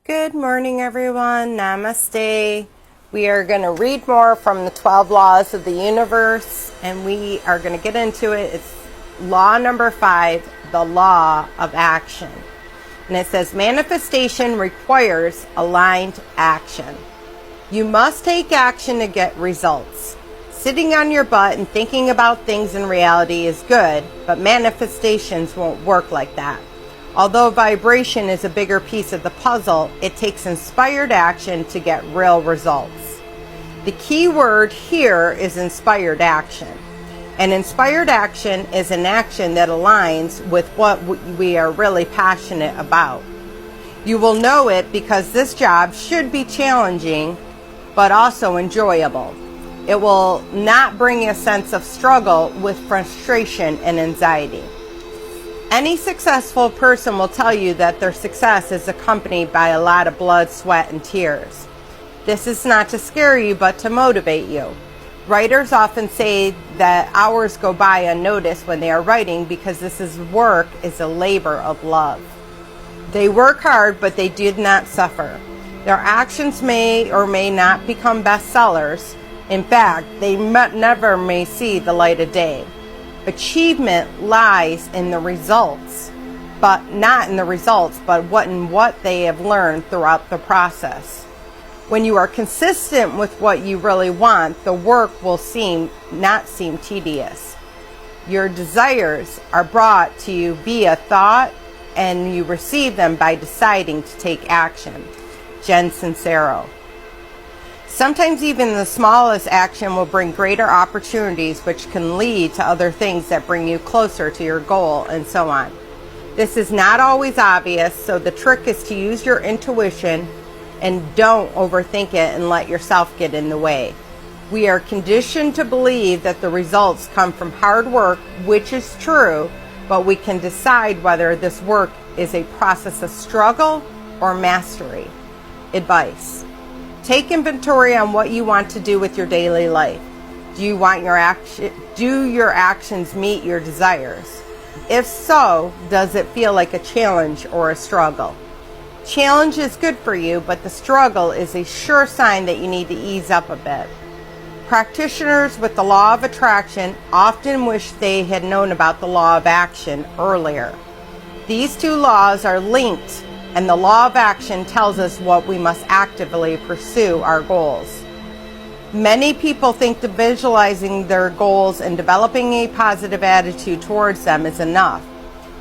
Good morning, everyone. Namaste. We are going to read more from the 12 laws of the universe, and we are going to get into it. It's law number 5, the law of action. And it says, manifestation requires aligned action. You must take action to get results. Sitting on your butt and thinking about things in reality is good, but manifestations won't work like that. Although vibration is a bigger piece of the puzzle, it takes inspired action to get real results. The key word here is inspired action. And inspired action is an action that aligns with what we are really passionate about. You will know it because this job should be challenging, but also enjoyable. It will not bring a sense of struggle with frustration and anxiety. Any successful person will tell you that their success is accompanied by a lot of blood, sweat, and tears. This is not to scare you, but to motivate you. Writers often say that hours go by unnoticed when they are writing because work is a labor of love. They work hard, but they did not suffer. Their actions may or may not become bestsellers. In fact, they never may see the light of day. Achievement lies in the results, but not in the results, but what they have learned throughout the process. When you are consistent with what you really want, the work will not seem tedious. Your desires are brought to you via thought, and you receive them by deciding to take action. Jen Sincero. Sometimes even the smallest action will bring greater opportunities, which can lead to other things that bring you closer to your goal, and so on. This is not always obvious, so the trick is to use your intuition and don't overthink it and let yourself get in the way. We are conditioned to believe that the results come from hard work, which is true, but we can decide whether this work is a process of struggle or mastery. Advice. Take inventory on what you want to do with your daily life. Do your actions meet your desires? If so, does it feel like a challenge or a struggle? Challenge is good for you, but the struggle is a sure sign that you need to ease up a bit. Practitioners with the law of attraction often wish they had known about the law of action earlier. These two laws are linked, and the law of action tells us what we must actively pursue our goals. Many people think that visualizing their goals and developing a positive attitude towards them is enough.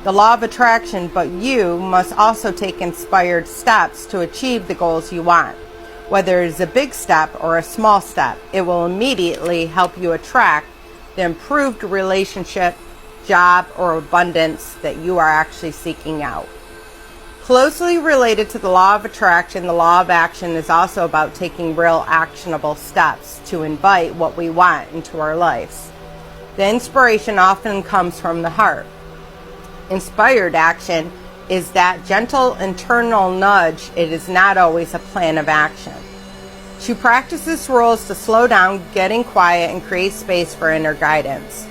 The law of attraction, but you must also take inspired steps to achieve the goals you want. Whether it is a big step or a small step, it will immediately help you attract the improved relationship, job, or abundance that you are actually seeking out. Closely related to the law of attraction, the law of action is also about taking real actionable steps to invite what we want into our lives. The inspiration often comes from the heart. Inspired action is that gentle internal nudge. It is not always a plan of action. To practice this rule is to slow down, getting quiet, and create space for inner guidance.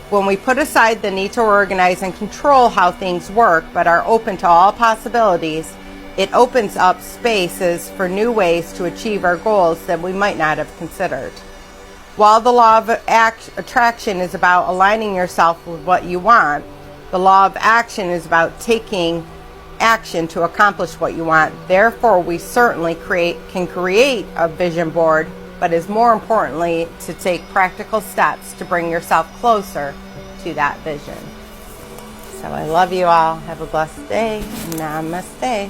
When we put aside the need to organize and control how things work, but are open to all possibilities, it opens up spaces for new ways to achieve our goals that we might not have considered. While the law of attraction is about aligning yourself with what you want, the law of action is about taking action to accomplish what you want. Therefore, we certainly can create a vision board, but is more importantly to take practical steps to bring yourself closer to that vision. So I love you all. Have a blessed day. Namaste.